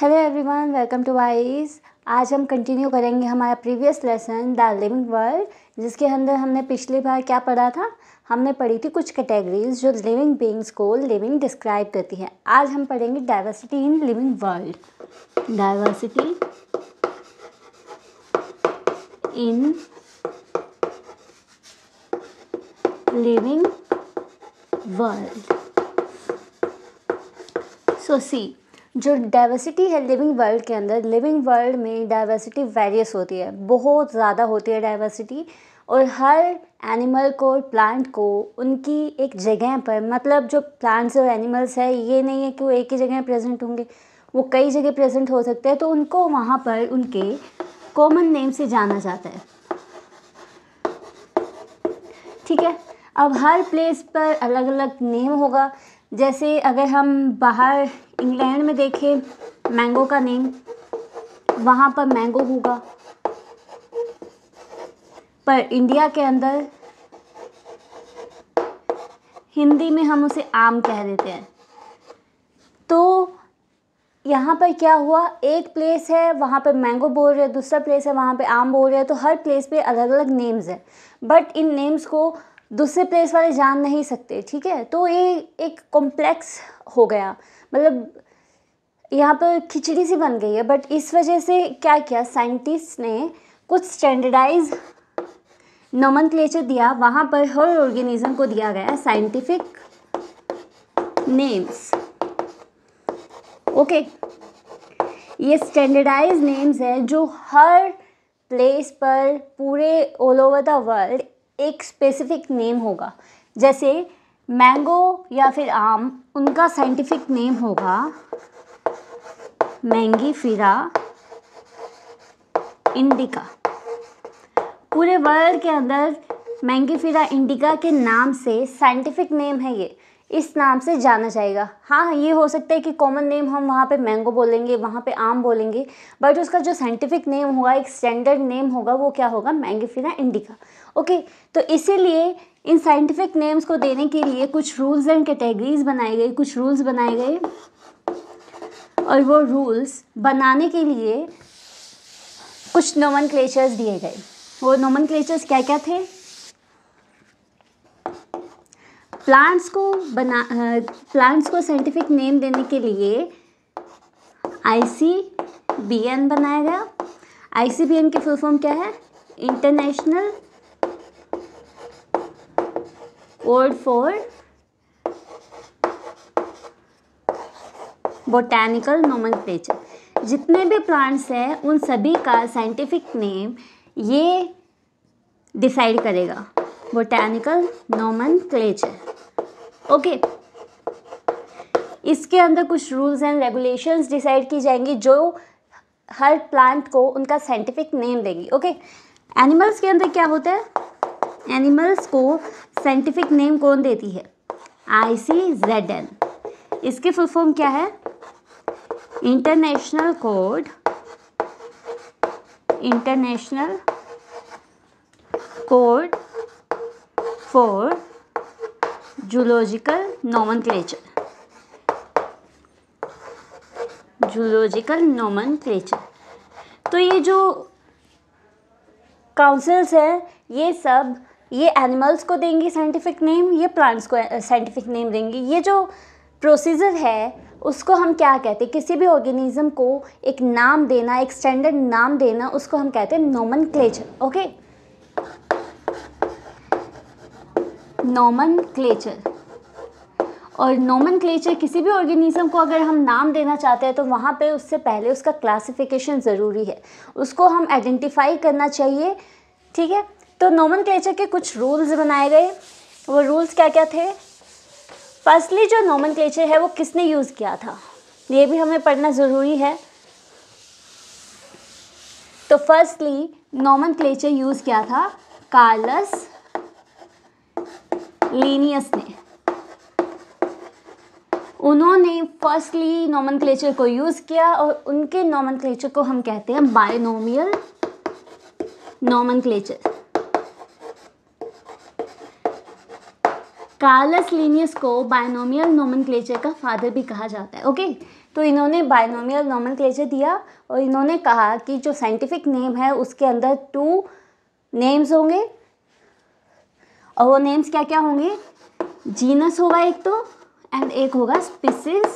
Hello everyone, welcome to Wise. आज हम continue करेंगे हमारा previous lesson the living world, जिसके अंदर हमने पिछली बार क्या पढ़ा था। हमने पढ़ी थी कुछ कैटेगरीज जो लिविंग बीइंग्स को लिविंग डिस्क्राइब करती हैं। आज हम पढ़ेंगे diversity in living world. Diversity in living world. So see, जो डाइवर्सिटी है लिविंग वर्ल्ड के अंदर, लिविंग वर्ल्ड में डाइवर्सिटी वेरियस होती है, बहुत ज़्यादा होती है डाइवर्सिटी। और हर एनिमल को, प्लांट को उनकी एक जगह पर, मतलब जो प्लांट्स और एनिमल्स है, ये नहीं है कि वो एक ही जगह प्रेजेंट होंगे, वो कई जगह प्रेजेंट हो सकते हैं। तो उनको वहाँ पर उनके कॉमन नेम से जाना जाता है। ठीक है, अब हर प्लेस पर अलग अलग नेम होगा। जैसे अगर हम बाहर इंग्लैंड में देखें, मैंगो का नेम, वहाँ पर मैंगो होगा, पर इंडिया के अंदर हिंदी में हम उसे आम कह देते हैं। तो यहाँ पर क्या हुआ, एक प्लेस है वहाँ पर मैंगो बोल रहे हैं, दूसरा प्लेस है वहाँ पे आम बोल रहे हैं। तो हर प्लेस पे अलग अलग नेम्स हैं, बट इन नेम्स को दूसरे प्लेस वाले जान नहीं सकते। ठीक है, तो ये एक कॉम्प्लेक्स हो गया, मतलब यहाँ पर खिचड़ी सी बन गई है। बट इस वजह से क्या किया, साइंटिस्ट ने कुछ स्टैंडर्डाइज नोमेनक्लेचर दिया। वहाँ पर हर ऑर्गेनिज्म को दिया गया साइंटिफिक नेम्स। ओके, ये स्टैंडर्डाइज नेम्स है जो हर प्लेस पर पूरे ऑल ओवर द वर्ल्ड एक स्पेसिफिक नेम होगा। जैसे मैंगो या फिर आम, उनका साइंटिफिक नेम होगा मैंगीफेरा इंडिका। पूरे वर्ल्ड के अंदर मैंगीफेरा इंडिका के नाम से साइंटिफिक नेम है, ये इस नाम से जाना जाएगा। हाँ, ये हो सकता है कि कॉमन नेम हम वहाँ पे मैंगो बोलेंगे, वहाँ पे आम बोलेंगे, बट उसका जो साइंटिफिक नेम होगा, एक स्टैंडर्ड नेम होगा, वो क्या होगा, मैंगीफेरा इंडिका। ओके, तो इसीलिए इन साइंटिफिक नेम्स को देने के लिए कुछ रूल्स एंड कैटेगरीज बनाई गई, कुछ रूल्स बनाए गए। और वो रूल्स बनाने के लिए कुछ नोमेनक्लेचर्स दिए गए। वो नोमेनक्लेचर्स क्या क्या थे? प्लांट्स को साइंटिफिक नेम देने के लिए ICBN बनाया गया। ICBN की फुल फॉर्म क्या है? International code for botanical nomenclature. जितने भी प्लांट्स हैं उन सभी का साइंटिफिक नेम ये डिसाइड करेगा, बोटैनिकल नोमेनक्लेचर। ओके, इसके अंदर कुछ रूल्स एंड रेगुलेशंस डिसाइड की जाएंगी जो हर प्लांट को उनका साइंटिफिक नेम देंगी। ओके, एनिमल्स के अंदर क्या होता है, एनिमल्स को साइंटिफिक नेम कौन देती है? ICZN। इसकी फुल फॉर्म क्या है? International code for zoological nomenclature. तो ये जो काउंसिल्स है, ये एनिमल्स को देंगी साइंटिफिक नेम, ये प्लांट्स को साइंटिफिक नेम देंगी। ये जो प्रोसीजर है उसको हम क्या कहते हैं? किसी भी ऑर्गेनिज्म को एक नाम देना, एक स्टैंडर्ड नाम देना, उसको हम कहते हैं नोमेनक्लेचर। Okay, nomenclature. और नोमेनक्लेचर, किसी भी ऑर्गेनिज्म को अगर हम नाम देना चाहते हैं तो वहाँ पे उससे पहले उसका क्लासिफिकेशन ज़रूरी है, उसको हम आइडेंटिफाई करना चाहिए। ठीक है, तो नोमेनक्लेचर के कुछ रूल्स बनाए गए। वो रूल्स क्या क्या थे? फर्स्टली, जो नोमेनक्लेचर है वो किसने यूज़ किया था, ये भी हमें पढ़ना ज़रूरी है। तो फर्स्टली नोमेनक्लेचर यूज़ किया था कार्लस लिनियस ने। उन्होंने फर्स्टली नोमेनक्लेचर को यूज़ किया और उनके नोमेनक्लेचर को हम कहते हैं बायनोमियल नोमेनक्लेचर। कार्लस लिनियस को बायनोमियल नोमेनक्लेचर का फादर भी कहा जाता है। ओके, तो इन्होंने बायनोमियल नोमेनक्लेचर दिया और इन्होंने कहा कि जो साइंटिफिक नेम है उसके अंदर 2 नेम्स होंगे और वो नेम्स क्या क्या होंगे, जीनस होगा एक तो एंड एक होगा स्पीसीज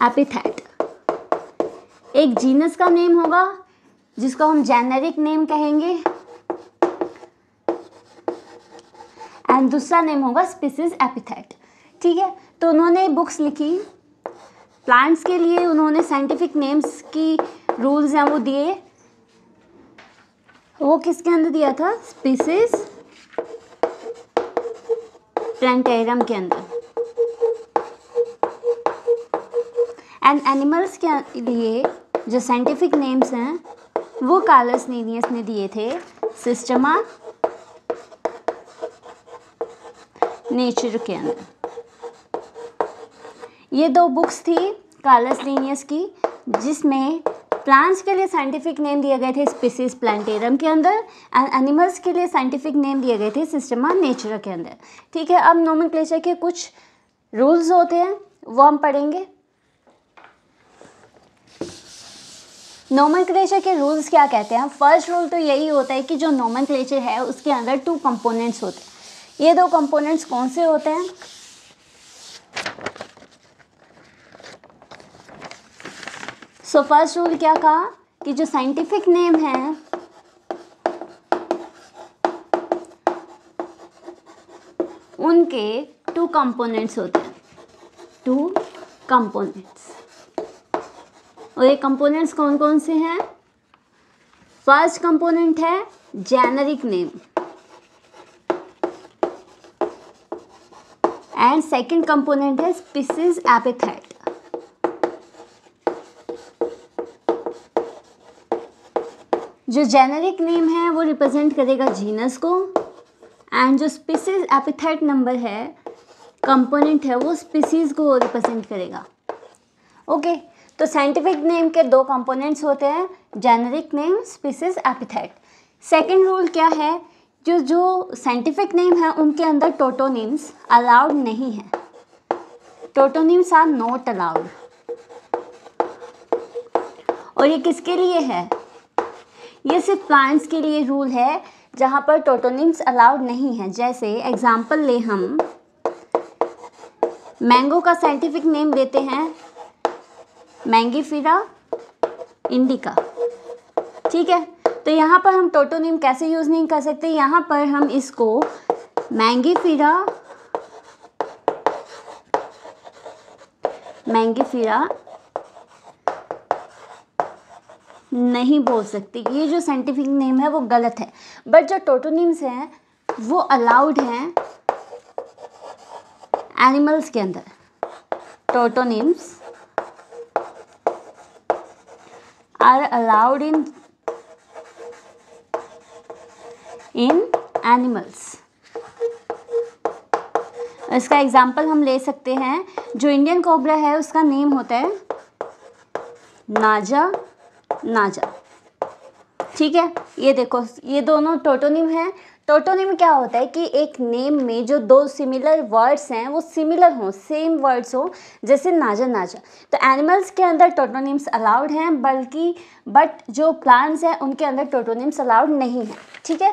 एपिथेट। एक जीनस का नेम होगा जिसको हम जेनेरिक नेम कहेंगे एंड दूसरा नेम होगा स्पीसीज एपिथेट। ठीक है, तो उन्होंने बुक्स लिखी प्लांट्स के लिए, उन्होंने साइंटिफिक नेम्स की रूल्स हैं वो दिए। वो किसके अंदर दिया था, स्पीसीज प्लांटेरम के अंदर। एंड एनिमल्स के लिए जो साइंटिफिक नेम्स हैं वो कार्लस लिनियस ने दिए थे सिस्टमा नेचर के अंदर। ये 2 बुक्स थी कार्लस लिनियस की जिसमें प्लांट्स के लिए साइंटिफिक नेम दिए गए थे स्पीसीज प्लांटेरम के अंदर एंड एनिमल्स के लिए साइंटिफिक नेम दिए गए थे सिस्टमा नेचर के अंदर। ठीक है, अब नोमेनक्लेचर के कुछ रूल्स होते हैं वो हम पढ़ेंगे। नोमेनक्लेचर के रूल्स क्या कहते हैं। फर्स्ट रूल तो यही होता है कि जो नोमेनक्लेचर है उसके अंदर 2 कंपोनेंट्स होते हैं। ये 2 कंपोनेंट्स कौन से होते हैं, सो फर्स्ट रूल क्या कहा कि जो साइंटिफिक नेम है उनके 2 कंपोनेंट्स होते हैं, 2 कंपोनेंट्स। और ये कंपोनेंट्स कौन कौन से हैं, फर्स्ट कंपोनेंट है generic name and second component है स्पीसीज एपिथेट। जो जेनेरिक नेम है वो रिप्रेजेंट करेगा जीनस को एंड जो स्पीसीज एपिथेट नंबर है कंपोनेंट है वो स्पीसीज को रिप्रेजेंट करेगा। ओके, तो साइंटिफिक नेम के 2 कंपोनेंट्स होते हैं, generic name, species epithet. Second rule क्या है, जो साइंटिफिक नेम है उनके अंदर टोटोनिम्स अलाउड नहीं है, टोटोनिम्स आर नॉट अलाउड। और ये किसके लिए है, ये सिर्फ प्लांट्स के लिए रूल है जहाँ पर टोटोनिम्स अलाउड नहीं है। जैसे एग्जाम्पल ले हम मैंगो का साइंटिफिक नेम लेते हैं मैंगीफेरा इंडिका। ठीक है, तो यहाँ पर हम टोटोनिम कैसे यूज़ नहीं कर सकते, यहाँ पर हम इसको मैंगीफेरा नहीं बोल सकते, ये जो साइंटिफिक नेम है वो गलत है। बट जो टोटोनिम्स हैं वो अलाउड हैं एनिमल्स के अंदर, टोटोनिम्स are allowed in animals। इसका एग्जाम्पल हम ले सकते हैं, जो इंडियन कोबरा है उसका नेम होता है नाजा। ठीक है, ये देखो ये दोनों टोटोनिम है। टोटोनिम क्या होता है कि एक नेम में जो 2 सिमिलर वर्ड्स हैं वो सिमिलर हों, सेम वर्ड्स हो, जैसे नाजा। तो एनिमल्स के अंदर टोटोनिम्स अलाउड हैं बट जो प्लांट्स हैं उनके अंदर टोटोनिम्स अलाउड नहीं है। ठीक है,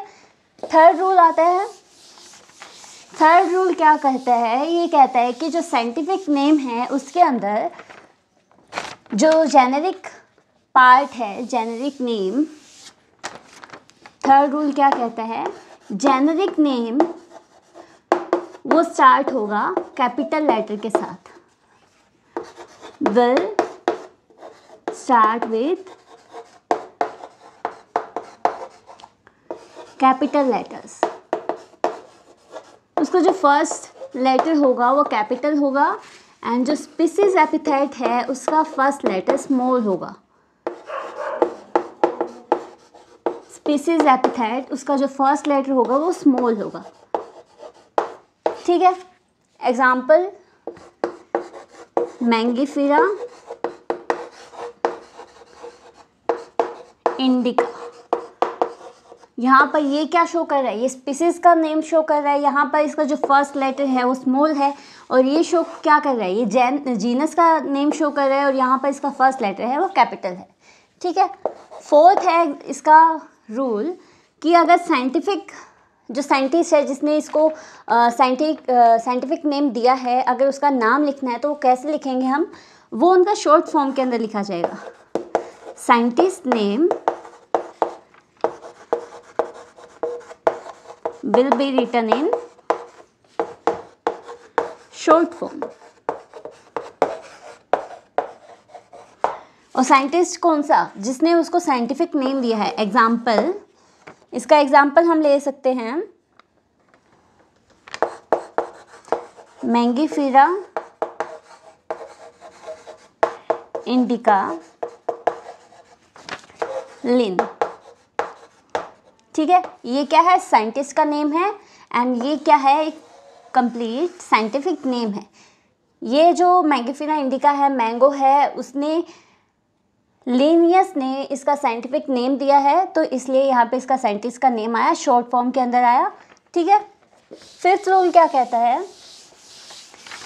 थर्ड रूल आता है। थर्ड रूल क्या कहता है, ये कहता है कि जो साइंटिफिक नेम है उसके अंदर जो जेनेरिक पार्ट है, जेनेरिक नेम, थर्ड रूल क्या कहता है, जेनेरिक नेम वो स्टार्ट होगा कैपिटल लेटर के साथ, will start with capital letters. उसका जो फर्स्ट लेटर होगा वो कैपिटल होगा एंड जो स्पीसीज एपिथेट है उसका फर्स्ट लेटर स्मॉल होगा। स्पीसीज एपिथेट उसका जो फर्स्ट लेटर होगा वो स्मॉल होगा। ठीक है, एग्जाम्पल मैंगीफेरा इंडिका। यहाँ पर ये क्या शो कर रहा है, ये स्पीसीज का नेम शो कर रहा है। यहाँ पर इसका जो फर्स्ट लेटर है वो स्मॉल है और ये शो क्या कर रहा है, ये जीनस का नेम शो कर रहा है और यहाँ पर इसका फर्स्ट लेटर है वो कैपिटल है, ठीक है। फोर्थ है इसका रूल कि अगर साइंटिफिक जो साइंटिस्ट है जिसने इसको साइंटिफिक नेम दिया है, अगर उसका नाम लिखना है तो वो कैसे लिखेंगे हम, वो उनका शॉर्ट फॉर्म के अंदर लिखा जाएगा। Scientist name will be written in short form। और साइंटिस्ट कौन सा, जिसने उसको साइंटिफिक नेम दिया है। एग्जाम्पल, इसका एग्जाम्पल हम ले सकते हैं मैंगीफेरा इंडिका लिन, ठीक है। ये क्या है, साइंटिस्ट का नेम है एंड ये क्या है, एक कंप्लीट साइंटिफिक नेम है। ये जो मैंगीफेरा इंडिका है, मैंगो है, उसने लिनियस ने इसका साइंटिफिक नेम दिया है, तो इसलिए यहाँ पे इसका साइंटिस्ट का नेम आया, शॉर्ट फॉर्म के अंदर आया, ठीक है। फिफ्थ रूल क्या कहता है,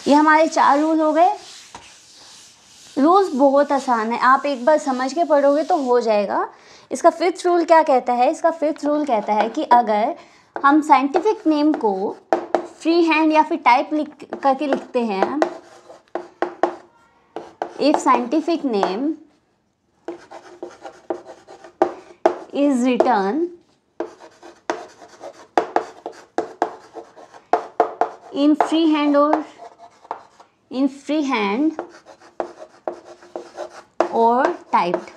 ये हमारे 4 रूल हो गए। रूल्स बहुत आसान है, आप एक बार समझ के पढ़ोगे तो हो जाएगा। इसका फिफ्थ रूल क्या कहता है, इसका फिफ्थ रूल कहता है कि अगर हम साइंटिफिक नेम को फ्री हैंड या फिर टाइप करके लिखते हैं, if scientific name is written in freehand or typed।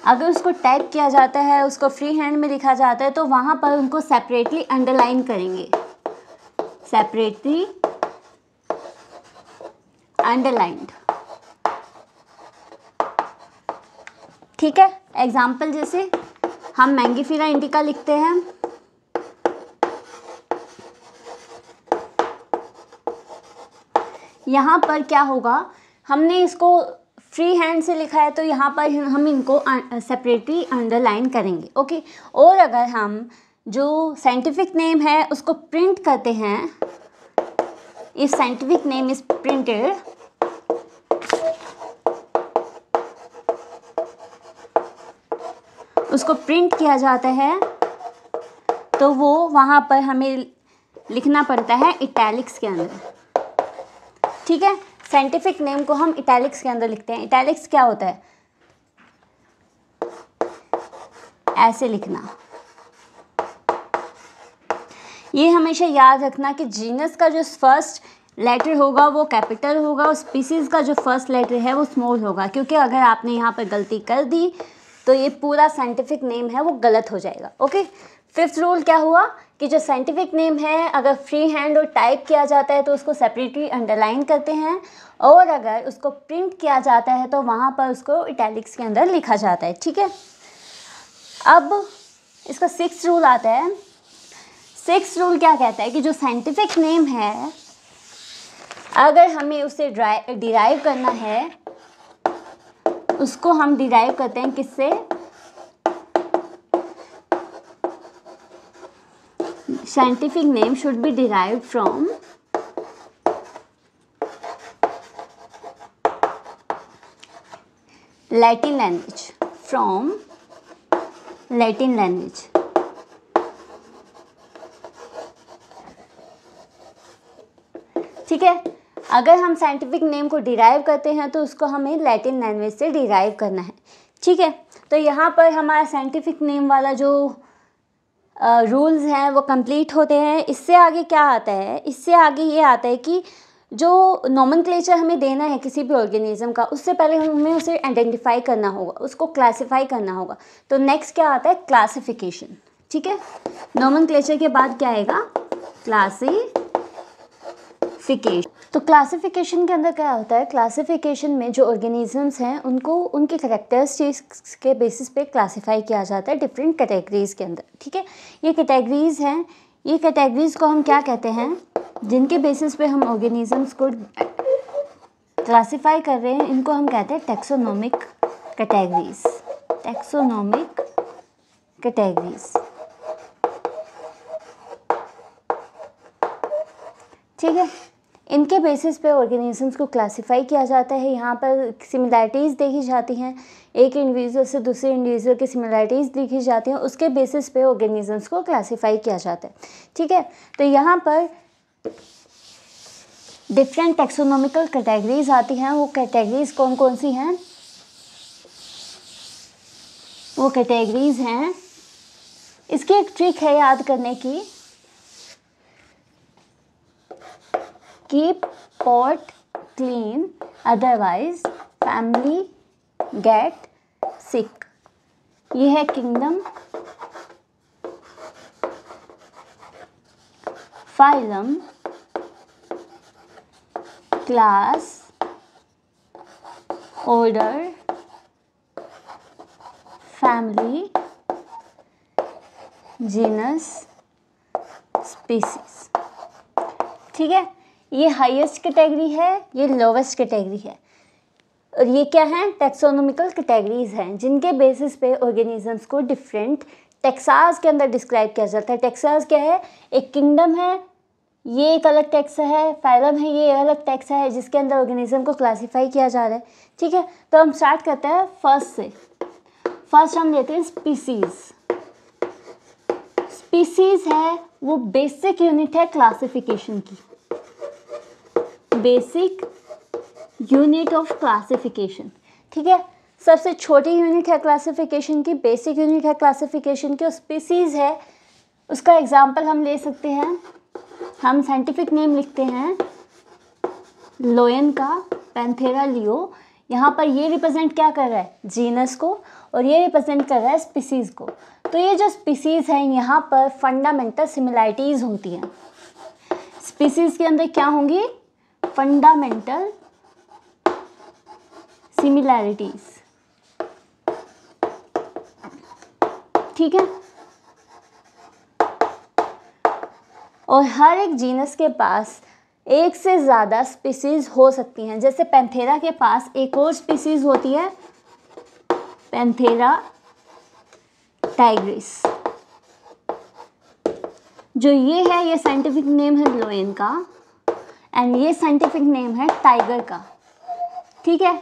अगर उसको टाइप किया जाता है, उसको फ्री हैंड में लिखा जाता है, तो वहाँ पर उनको सेपरेटली अंडरलाइन करेंगे, सेपरेटली अंडरलाइंड, ठीक है। एग्जाम्पल जैसे हम मैंगीफेरा इंडिका लिखते हैं, यहाँ पर क्या होगा, हमने इसको फ्री हैंड से लिखा है तो यहाँ पर हम इनको सेपरेटली अंडरलाइन करेंगे, ओके। और अगर हम जो साइंटिफिक नेम है उसको प्रिंट करते हैं, if scientific name is printed, उसको प्रिंट किया जाता है, तो वो वहाँ पर हमें लिखना पड़ता है इटैलिक्स के अंदर, ठीक है। साइंटिफिक नेम को हम इटैलिक्स के अंदर लिखते हैं। इटैलिक्स क्या होता है, ऐसे लिखना। ये हमेशा याद रखना कि जीनस का जो फर्स्ट लेटर होगा वो कैपिटल होगा और स्पीसीज का जो फर्स्ट लेटर है वो स्मॉल होगा, क्योंकि अगर आपने यहाँ पर गलती कर दी तो ये पूरा साइंटिफिक नेम है वो गलत हो जाएगा, ओके। फिफ्थ रूल क्या हुआ कि जो साइंटिफिक नेम है अगर फ्री हैंड और टाइप किया जाता है तो उसको सेपरेटली अंडरलाइन करते हैं, और अगर उसको प्रिंट किया जाता है तो वहाँ पर उसको इटैलिक्स के अंदर लिखा जाता है, ठीक है। अब इसका सिक्स्थ रूल आता है। सिक्स्थ रूल क्या कहता है कि जो साइंटिफिक नेम है अगर हमें उसे डिराइव करना है, उसको हम डिराइव करते हैं किससे, scientific name should be derived from Latin language, from Latin language, ठीक है। अगर हम साइंटिफिक नेम को डिराइव करते हैं तो उसको हमें लैटिन लैंग्वेज से डिराइव करना है, ठीक है। तो यहाँ पर हमारा साइंटिफिक नेम वाला जो रूल्स हैं वो कंप्लीट होते हैं। इससे आगे क्या आता है, इससे आगे ये आता है कि जो नोमेनक्लेचर हमें देना है किसी भी ऑर्गेनिज्म का, उससे पहले हमें उसे आइडेंटिफाई करना होगा, उसको क्लासिफाई करना होगा। तो नेक्स्ट क्या आता है, क्लासिफिकेशन, ठीक है। नोमेनक्लेचर के बाद क्या आएगा, क्लासिफिकेशन। तो क्लासिफिकेशन के अंदर क्या होता है, क्लासिफिकेशन में जो ऑर्गेनिजम्स हैं उनको उनके कैरेक्टरिस्टिक्स के बेसिस पे क्लासिफाई किया जाता है डिफरेंट कैटेगरीज के अंदर, ठीक है। ये कैटेगरीज हैं, ये कैटेगरीज को हम क्या कहते हैं, जिनके बेसिस पे हम ऑर्गेनिजम्स को क्लासिफाई कर रहे हैं, इनको हम कहते हैं टैक्सोनॉमिक कैटेगरीज, टैक्सोनॉमिक कैटेगरीज, ठीक है। इनके बेसिस पे ऑर्गेनिजम्स को क्लासिफाई किया जाता है। यहाँ पर सिमिलैरिटीज़ देखी जाती हैं, एक इंडिविजुअल से दूसरे इंडिविजुअल की सिमिलैरिटीज़ देखी जाती हैं, उसके बेसिस पे ऑर्गेनिजम्स को क्लासिफाई किया जाता है। ठीक है, तो यहाँ पर डिफरेंट टेक्सोनॉमिकल कैटेगरीज आती हैं। वो कैटेगरीज कौन कौन सी हैं? वो कैटेगरीज हैं, इसकी एक ट्रिक है याद करने की, keep pot clean otherwise family get sick. ये है kingdom, phylum, class, order, family, genus, species. ठीक है, ये हाईएस्ट कैटेगरी है, ये लोवेस्ट कैटेगरी है, और ये क्या है? टैक्सोनॉमिकल कैटेगरीज हैं जिनके बेसिस पे ऑर्गेनिजम्स को डिफरेंट टेक्सास के अंदर डिस्क्राइब किया जाता है। टेक्सास क्या है? एक किंगडम है, ये एक अलग टेक्सा है, फाइलम है, ये अलग टेक्सा है जिसके अंदर ऑर्गेनिज्म को क्लासीफाई किया जा रहा है। ठीक है, तो हम स्टार्ट करते हैं फर्स्ट से। फर्स्ट हम लेते हैं स्पीसीज। स्पीसीज है वो बेसिक यूनिट है क्लासिफिकेशन की, बेसिक यूनिट ऑफ क्लासिफिकेशन। ठीक है, सबसे छोटी यूनिट है क्लासिफिकेशन की, बेसिक यूनिट है क्लासिफिकेशन की, और स्पीसीज है उसका एग्जाम्पल हम ले सकते हैं। हम साइंटिफिक नेम लिखते हैं लोयन का, पैंथेरा लियो। यहाँ पर ये रिप्रेजेंट क्या कर रहा है? जीनस को, और ये रिप्रेजेंट कर रहा है स्पीसीज को। तो ये जो स्पीसीज है यहाँ पर फंडामेंटल सिमिलैरिटीज़ होती हैं। स्पीसीज के अंदर क्या होंगी? Fundamental similarities. ठीक है, और हर एक जीनस के पास एक से ज़्यादा स्पीसीज हो सकती हैं। जैसे पैंथेरा के पास एक और स्पीसीज होती है, पैंथेरा टाइग्रिस। जो ये है, ये साइंटिफिक नेम है लोयन का, एंड ये साइंटिफिक नेम है टाइगर का। ठीक है,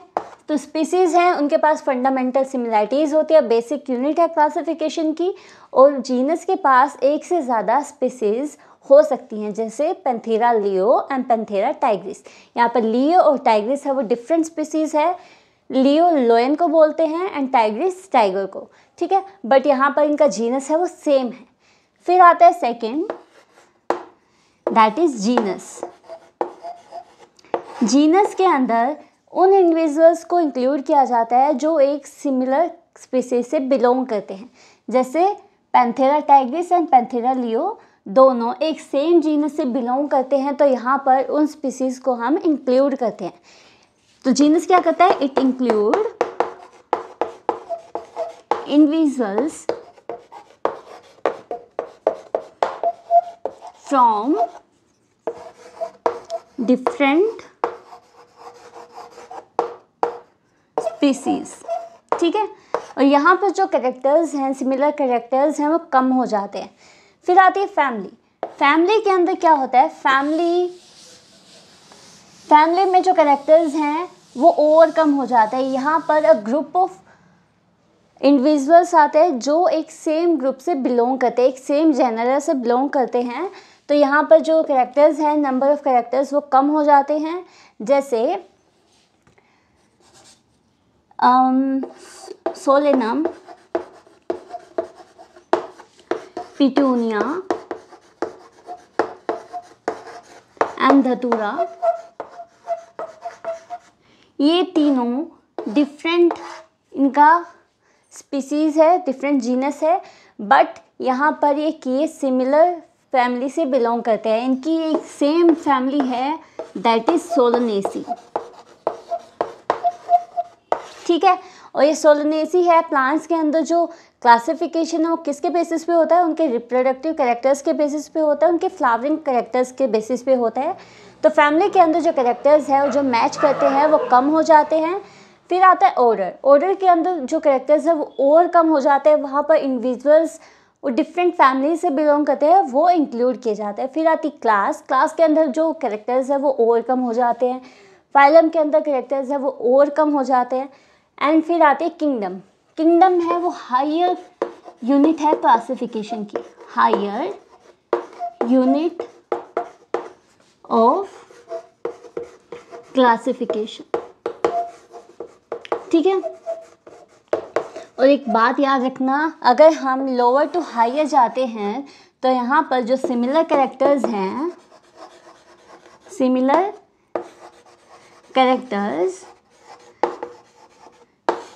तो स्पीसीज हैं, उनके पास फंडामेंटल सिमिलैरिटीज़ होती है, बेसिक यूनिट है क्लासिफिकेशन की, और जीनस के पास एक से ज़्यादा स्पीसीज हो सकती हैं, जैसे Panthera leo and Panthera Tigris. यहाँ पर लियो और टाइग्रिस है वो डिफरेंट स्पीसीज है। लियो लोयन को बोलते हैं एंड टाइग्रिस टाइगर को। ठीक है, बट यहाँ पर इनका जीनस है वो सेम है। फिर आता है second, that is genus. Genus के अंदर उन इंडिविजुअल्स को इंक्लूड किया जाता है जो एक सिमिलर स्पीसीज से बिलोंग करते हैं। जैसे Panthera Tigris and Panthera leo दोनों एक सेम जीनस से बिलोंग करते हैं, तो यहाँ पर उन स्पीसीज को हम इंक्लूड करते हैं। तो जीनस क्या करता है? It include individuals from different species. ठीक है, और यहाँ पर जो कैरेक्टर्स हैं, सिमिलर कैरेक्टर्स हैं, वो कम हो जाते हैं। फिर आती है फैमिली। फैमिली के अंदर क्या होता है? फैमिली में जो कैरेक्टर्स हैं वो और कम हो जाता है। यहाँ पर अ ग्रुप ऑफ इंडिविजुअल्स आते हैं जो एक सेम ग्रुप से बिलोंग करते हैं, एक सेम जेनर से बिलोंग करते हैं, तो यहाँ पर जो कैरेक्टर्स हैं, नंबर ऑफ कैरेक्टर्स वो कम हो जाते हैं। जैसे सोलेनम, पिटूनिया एंड धतूरा, ये तीनों डिफरेंट इनका स्पीसीज है, डिफरेंट जीनस है, बट यहाँ पर ये केस सिमिलर फैमिली से बिलोंग करते हैं। इनकी एक सेम फैमिली है, दैट इज सोलनेसी। ठीक है, और ये सोलनेसी है प्लांट्स के अंदर जो क्लासिफिकेशन है वो किसके बेसिस पे होता है? उनके रिप्रोडक्टिव कैरेक्टर्स के बेसिस पे होता है, उनके फ्लावरिंग कैरेक्टर्स के बेसिस पे होता है। तो फैमिली के अंदर जो कैरेक्टर्स है जो मैच करते हैं वो कम हो जाते हैं। फिर आता है ऑर्डर। ऑर्डर के अंदर जो कैरेक्टर्स है वो और कम हो जाते हैं, वहाँ पर इंडिविजुअल्स वो डिफरेंट फैमिली से बिलोंग करते हैं, वो इंक्लूड किए जाते हैं। फिर आती क्लास, क्लास के अंदर जो कैरेक्टर्स है वो ओवरकम हो जाते हैं। फाइलम के अंदर कैरेक्टर्स है वो ओवरकम हो जाते हैं। एंड फिर आती है किंगडम। किंगडम है वो हायर यूनिट है क्लासिफिकेशन की, हायर यूनिट ऑफ क्लासिफिकेशन, ठीक है। और एक बात याद रखना, अगर हम लोअर टू हायर जाते हैं तो यहाँ पर जो सिमिलर कैरेक्टर्स हैं, सिमिलर कैरेक्टर्स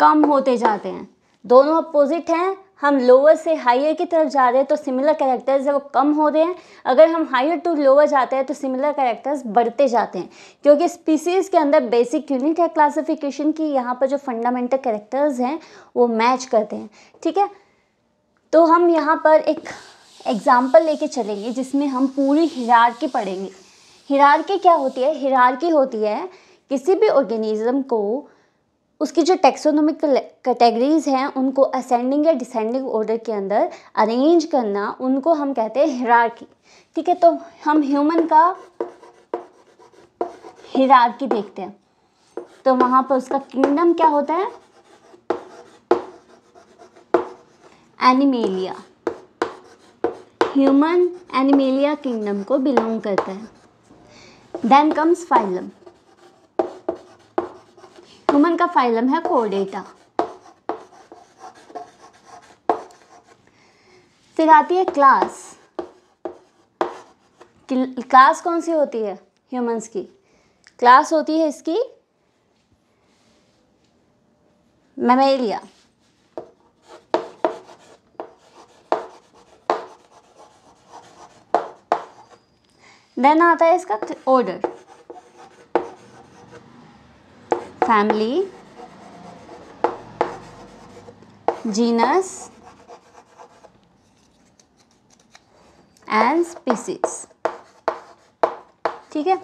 कम होते जाते हैं। दोनों अपोजिट हैं, हम लोअर से हायर की तरफ जा रहे हैं तो सिमिलर कैरेक्टर्स है वो कम हो रहे हैं। अगर हम हायर टू लोअर जाते हैं तो सिमिलर कैरेक्टर्स बढ़ते जाते हैं, क्योंकि स्पीसीज़ के अंदर बेसिक यूनिट है क्लासिफिकेशन की, यहाँ पर जो फंडामेंटल कैरेक्टर्स हैं वो मैच करते हैं, ठीक है। तो हम यहाँ पर एक एग्जाम्पल लेके चलेंगे जिसमें हम पूरी हिरार्की पढ़ेंगे। हिरार्की क्या होती है? हिरार्की होती है किसी भी ऑर्गेनिज्म को उसकी जो टेक्सोनोमिकल कैटेगरीज हैं उनको असेंडिंग या डिसेंडिंग ऑर्डर के अंदर अरेंज करना, उनको हम कहते हैं हिरार्की, ठीक है। तो हम ह्यूमन का हिरार्की देखते हैं, तो वहाँ पर उसका किंगडम क्या होता है? एनिमेलिया, ह्यूमन एनिमेलिया किंगडम को बिलोंग करता है। देन कम्स फाइलम, ह्यूमन का फाइलम है कोर्डेटा। फिर आती है क्लास। क्लास कौन सी होती है ह्यूमंस की? क्लास होती है इसकी मैमेलिया। देन आता है इसका order, family, genus and species, ठीक है।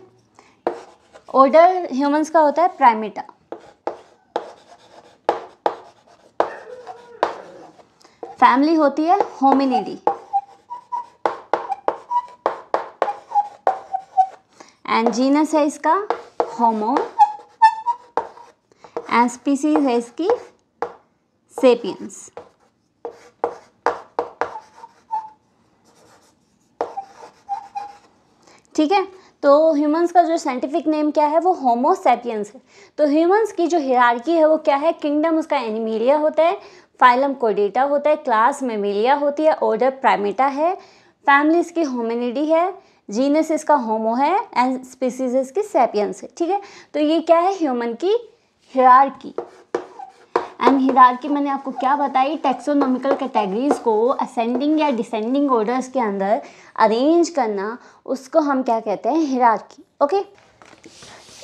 ऑर्डर ह्यूमंस का होता है प्राइमेटा। फैमिली होती है होमिनिडी एंड जीनस है इसका होमो एंड स्पीसीज है इसकी सेपियंस, ठीक है। तो ह्यूमंस का जो साइंटिफिक नेम क्या है? वो होमो सेपियंस है। तो ह्यूमंस की जो हिरार्की है वो क्या है? किंगडम उसका एनिमेलिया होता है, फाइलम कोर्डेटा होता है, क्लास मैमेलिया होती है, ऑर्डर प्राइमेटा है, फैमिली इसकी होमिनिडी है, जीनस इसका होमो है एंड स्पीसीज इसकी सेपियंस है, ठीक है। तो ये क्या है? ह्यूमन की हिरार्की। एंड हिरार्की मैंने आपको क्या बताई? टेक्सोनॉमिकल कैटेगरीज को असेंडिंग या डिसेंडिंग ऑर्डर्स के अंदर अरेंज करना, उसको हम क्या कहते हैं? Hierarchy, okay.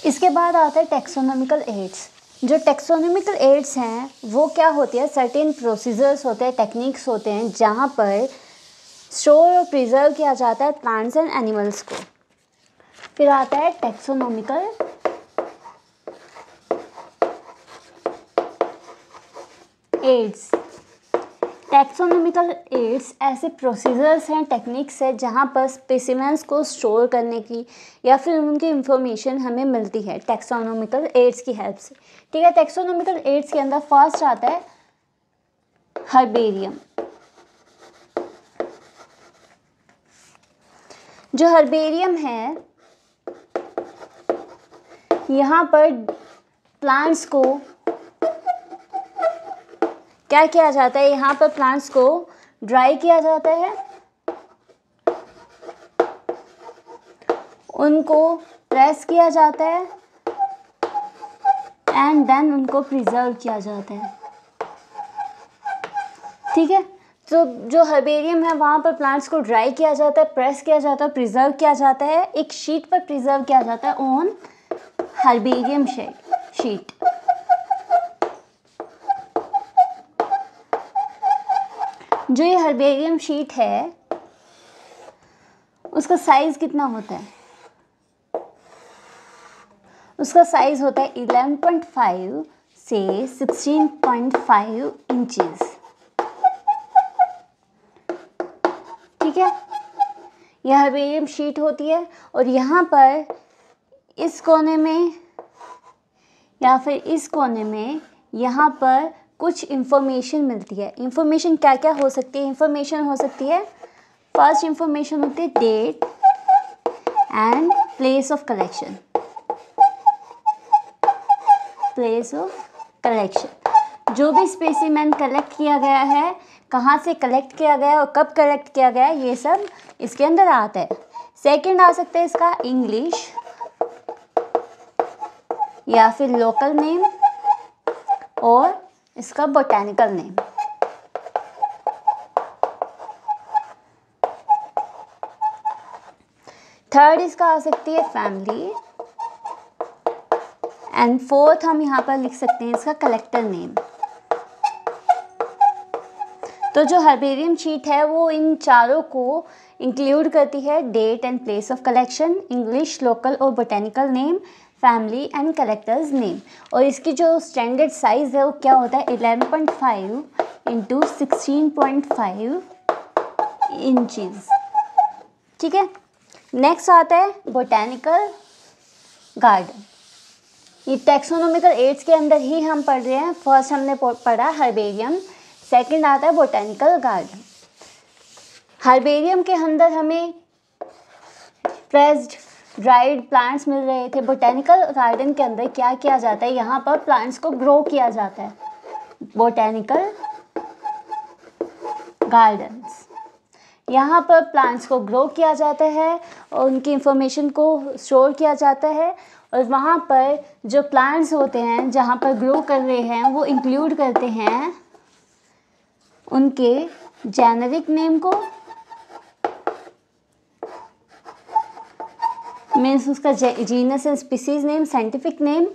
इसके बाद आता है टेक्सोनॉमिकल एड्स। जो टेक्सोनॉमिकल एड्स हैं वो क्या होती है? सर्टेन प्रोसीजर्स होते हैं, टेक्निक्स होते हैं जहाँ पर स्टोर और प्रिजर्व किया जाता है प्लांट्स एंड एनिमल्स को। फिर आता है टेक्सोनॉमिकल एड्स। टैक्सोनॉमिकल एड्स ऐसे प्रोसीजर्स हैं, टेक्निक्स है जहाँ पर स्पेसिमेंस को स्टोर करने की या फिर उनकी इंफॉर्मेशन हमें मिलती है टैक्सोनॉमिकल एड्स की हेल्प से, ठीक है। टैक्सोनॉमिकल एड्स के अंदर फर्स्ट आता है हर्बेरियम। जो हर्बेरियम है यहाँ पर प्लांट्स को क्या किया जाता है? यहाँ पर प्लांट्स को ड्राई किया जाता है, उनको प्रेस किया जाता है एंड देन उनको प्रिजर्व किया जाता है, ठीक है। तो जो हर्बेरियम है वहाँ पर प्लांट्स को ड्राई किया जाता है, प्रेस किया जाता है, प्रिजर्व किया जाता है, एक शीट पर प्रिजर्व किया जाता है ऑन हर्बेरियम शीट। जो ये हर्बेरियम शीट है उसका साइज कितना होता है? उसका साइज होता है 11.5 से 16.5 इंचेस, ठीक है, यह हर्बेरियम शीट होती है और यहाँ पर इस कोने में या फिर इस कोने में यहाँ पर कुछ इंफॉर्मेशन मिलती है। इंफॉर्मेशन क्या क्या हो सकती है? इंफॉर्मेशन हो सकती है, फर्स्ट इंफॉर्मेशन होती है date and place of collection. Place of collection, जो भी स्पेसिमेन कलेक्ट किया गया है, कहाँ से कलेक्ट किया गया है और कब कलेक्ट किया गया है, ये सब इसके अंदर आता है। सेकंड आ सकता है इसका इंग्लिश या फिर लोकल नेम और इसका बोटैनिकल नेम। थर्ड इसका आ सकती है फैमिली एंड फोर्थ हम यहाँ पर लिख सकते हैं इसका कलेक्टर नेम। तो जो हर्बेरियम शीट है वो इन चारों को इंक्लूड करती है, date and place of collection, English, local और botanical name, family and collectors name. और इसकी जो स्टैंडर्ड साइज़ है वो क्या होता है 11.5 इंटू 16.5 इंचज़। ठीक है, नेक्स्ट आता है बोटेनिकल गार्डन। ये टैक्सोनॉमिकल एड्स के अंदर ही हम पढ़ रहे हैं। फर्स्ट हमने पढ़ा हर्बेरियम, सेकंड आता है बोटेनिकल गार्डन। हर्बेरियम के अंदर हमें प्रेस्ड ड्राइड प्लांट्स मिल रहे थे। बोटेनिकल गार्डन के अंदर क्या किया जाता है, यहाँ पर प्लांट्स को ग्रो किया जाता है। बोटेनिकल गार्डन्स, यहाँ पर प्लांट्स को ग्रो किया जाता है और उनकी इंफॉर्मेशन को स्टोर किया जाता है। और वहाँ पर जो प्लांट्स होते हैं जहाँ पर ग्रो कर रहे हैं वो इंक्लूड करते हैं उनके जेनेरिक नेम को, मीन्स उसका genus and species name, scientific name,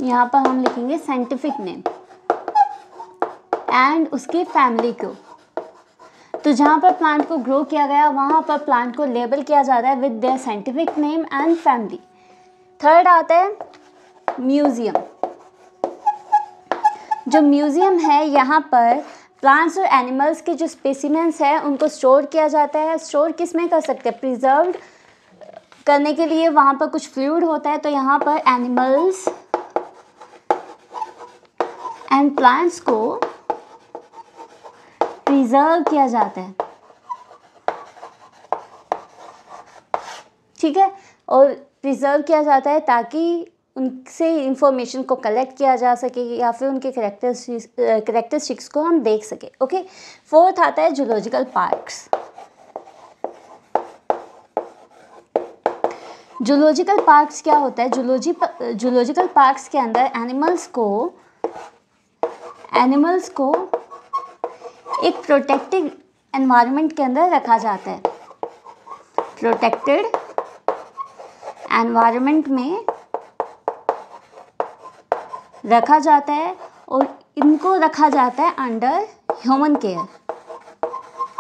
यहाँ पर हम लिखेंगे साइंटिफिक नेम, एंड उसकी फैमिली को। तो जहाँ पर प्लांट को ग्रो किया गया वहाँ पर प्लांट को लेबल किया जाता है with their scientific name and family. Third आता है म्यूज़ियम। जो म्यूज़ियम है यहाँ पर प्लांट्स और एनिमल्स के जो स्पेसिमेंस हैं उनको स्टोर किया जाता है। स्टोर किस में कर सकते हैं, प्रिजर्व्ड करने के लिए वहाँ पर कुछ फ्लूइड होता है। तो यहाँ पर एनिमल्स एंड प्लांट्स को प्रिजर्व किया जाता है। ठीक है, और प्रिजर्व किया जाता है ताकि उनसे इंफॉर्मेशन को कलेक्ट किया जा सके या फिर उनके कैरेक्टरिस्टिक्स को हम देख सके। ओके, फोर्थ आता है जूलॉजिकल पार्क्स। जूलॉजिकल पार्क्स क्या होता है, जूलॉजिकल पार्क्स के अंदर एनिमल्स को एक प्रोटेक्टेड एनवायरनमेंट के अंदर रखा जाता है। प्रोटेक्टेड एनवायरनमेंट में रखा जाता है और इनको रखा जाता है अंडर ह्यूमन केयर।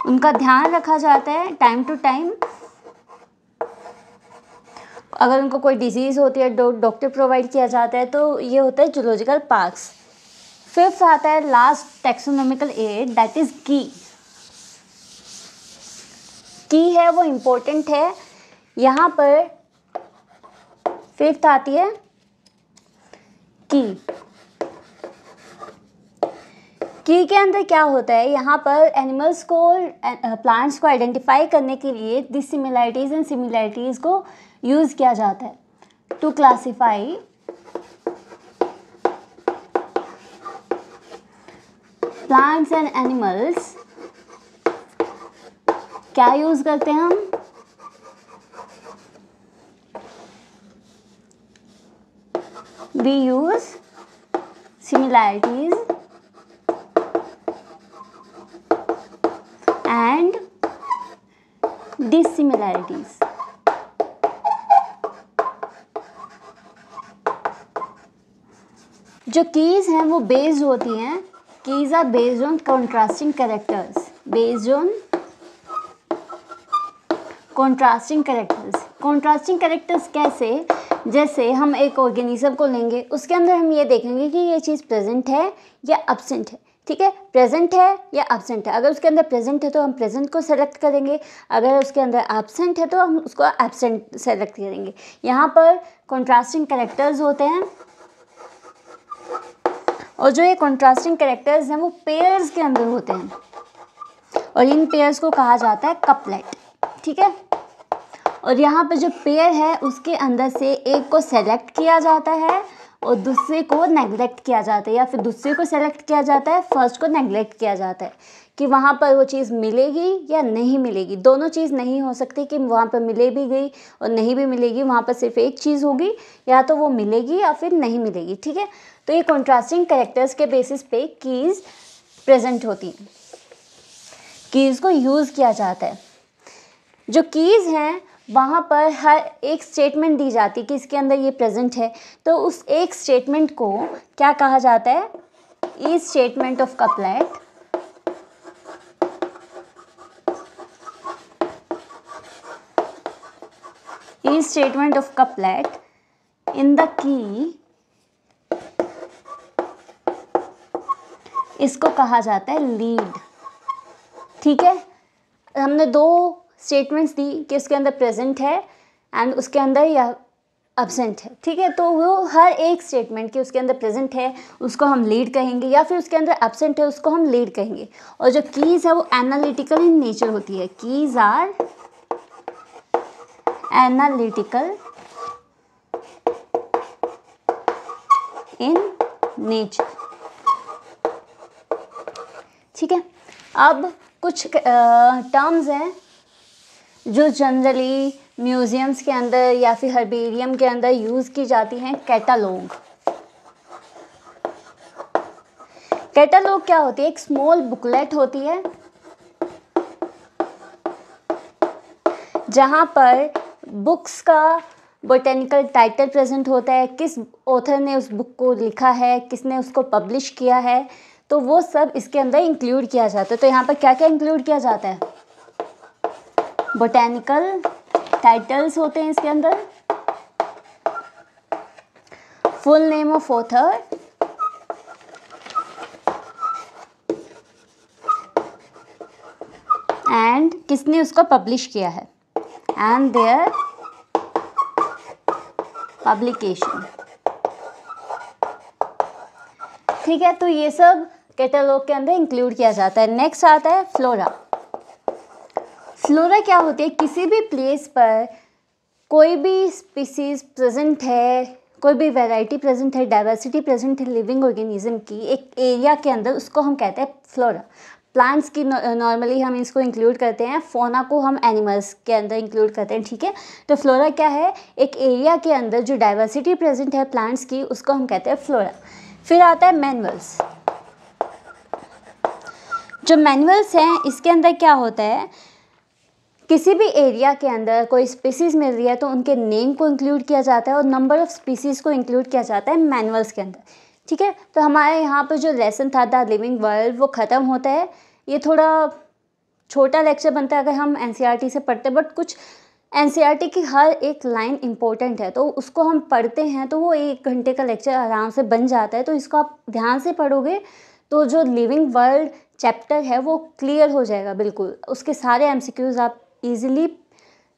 उनका ध्यान रखा जाता है टाइम टू टाइम। अगर उनको कोई डिजीज़ होती है डॉक्टर प्रोवाइड किया जाता है। तो ये होता है जूलॉजिकल पार्क्स। फिफ्थ आता है last taxonomical aid, that is की है वो इम्पोर्टेंट है। यहाँ पर फिफ्थ आती है की के अंदर क्या होता है, यहाँ पर एनिमल्स को प्लांट्स को आइडेंटिफाई करने के लिए डिसिमिलैरिटीज़ एंड सिमिलैरिटीज़ को यूज़ किया जाता है to classify plants and animals. क्या यूज़ करते हैं हम, we use similarities and dissimilarities। जो कीज़ हैं वो बेस्ड होती हैं, keys are based on contrasting characters, based on contrasting characters. Contrasting characters कैसे, जैसे हम एक ऑर्गेनिज्म को लेंगे, उसके अंदर हम ये देखेंगे कि ये चीज़ प्रेजेंट है या एब्सेंट है। ठीक है, प्रेजेंट है या एब्सेंट है। अगर उसके अंदर प्रेजेंट है तो हम प्रेजेंट को सेलेक्ट करेंगे, अगर उसके अंदर एब्सेंट है तो हम उसको एब्सेंट सेलेक्ट करेंगे। यहाँ पर कॉन्ट्रास्टिंग कैरेक्टर्स होते हैं और जो ये कॉन्ट्रास्टिंग कैरेक्टर्स हैं वो पेयर्स के अंदर होते हैं और इन पेयर्स को कहा जाता है कपलेट। ठीक है, और यहाँ पे जो पेयर है उसके अंदर से एक को सेलेक्ट किया जाता है और दूसरे को नेगलेक्ट किया जाता है, या फिर दूसरे को सेलेक्ट किया जाता है, फर्स्ट को नेगलेक्ट किया जाता है कि वहाँ पर वो चीज़ मिलेगी या नहीं मिलेगी। दोनों चीज़ नहीं हो सकती कि वहाँ पर मिले भी गई और नहीं भी मिलेगी, वहाँ पर सिर्फ एक चीज़ होगी, या तो वो मिलेगी या फिर नहीं मिलेगी। ठीक है, तो ये कॉन्ट्रास्टिंग कैरेक्टर्स के बेसिस पे कीज़ प्रेजेंट होती हैं, कीज़ को यूज़ किया जाता है। जो कीज़ हैं वहाँ पर हर एक स्टेटमेंट दी जाती है कि इसके अंदर ये प्रेजेंट है, तो उस एक स्टेटमेंट को क्या कहा जाता है, each statement of couplet each statement of couplet in the key, इसको कहा जाता है लीड। ठीक है, हमने दो स्टेटमेंट्स दी कि उसके अंदर प्रेजेंट है एंड उसके अंदर या एब्सेंट है। ठीक है, तो वो हर एक स्टेटमेंट कि उसके अंदर प्रेजेंट है उसको हम लीड कहेंगे, या फिर उसके अंदर एब्सेंट है उसको हम लीड कहेंगे। और जो कीज़ है वो एनालिटिकल इन नेचर होती है, keys are analytical in nature. ठीक है, अब कुछ टर्म्स हैं जो जनरली म्यूज़ियम्स के अंदर या फिर हर्बेरियम के अंदर यूज़ की जाती हैं। कैटलॉग, कैटलॉग क्या होती है, एक स्मॉल बुकलेट होती है जहाँ पर बुक्स का बोटेनिकल टाइटल प्रेजेंट होता है, किस ऑथर ने उस बुक को लिखा है, किसने उसको पब्लिश किया है, तो वो सब इसके अंदर इंक्लूड किया जाता है। तो यहाँ पर क्या क्या इंक्लूड किया जाता है, बोटेनिकल टाइटल्स होते हैं इसके अंदर, full name of author, and किसने उसको पब्लिश किया है, एंड देयर पब्लिकेशन। ठीक है, तो ये सब कैटलॉग के अंदर इंक्लूड किया जाता है। नेक्स्ट आता है फ्लोरा। फ्लोरा क्या होती है, किसी भी प्लेस पर कोई भी स्पीसीज प्रेजेंट है, कोई भी वैरायटी प्रेजेंट है, डाइवर्सिटी प्रेजेंट है लिविंग ऑर्गेनिज्म की एक एरिया के अंदर, उसको हम कहते हैं फ्लोरा। प्लांट्स की नॉर्मली हम इसको इंक्लूड करते हैं, फोना को हम एनिमल्स के अंदर इंक्लूड करते हैं। ठीक है, तो फ्लोरा क्या है, एक एरिया के अंदर जो डाइवर्सिटी प्रेजेंट है प्लांट्स की, उसको हम कहते हैं फ्लोरा। फिर आता है मैनुअल्स। जो मैनुअल्स हैं इसके अंदर क्या होता है, किसी भी एरिया के अंदर कोई स्पीसीज़ मिल रही है तो उनके नेम को इंक्लूड किया जाता है और नंबर ऑफ़ स्पीसीज़ को इंक्लूड किया जाता है मैनुअल्स के अंदर। ठीक है, तो हमारे यहाँ पर जो लेसन था द लिविंग वर्ल्ड वो ख़त्म होता है। ये थोड़ा छोटा लेक्चर बनता है अगर हम एनसीईआरटी से पढ़ते हैं, बट कुछ एनसीईआरटी की हर एक लाइन इम्पोर्टेंट है तो उसको हम पढ़ते हैं तो वो 1 घंटे का लेक्चर आराम से बन जाता है। तो इसको आप ध्यान से पढ़ोगे तो जो लिविंग वर्ल्ड चैप्टर है वो क्लियर हो जाएगा बिल्कुल, उसके सारे एमसीक्यूज़ आप इजीली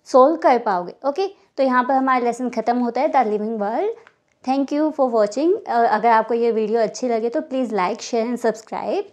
सोल्व कर पाओगे। ओके, तो यहाँ पर हमारा लेसन ख़त्म होता है the living world. Thank you for watching. अगर आपको ये वीडियो अच्छी लगे तो please like share and subscribe.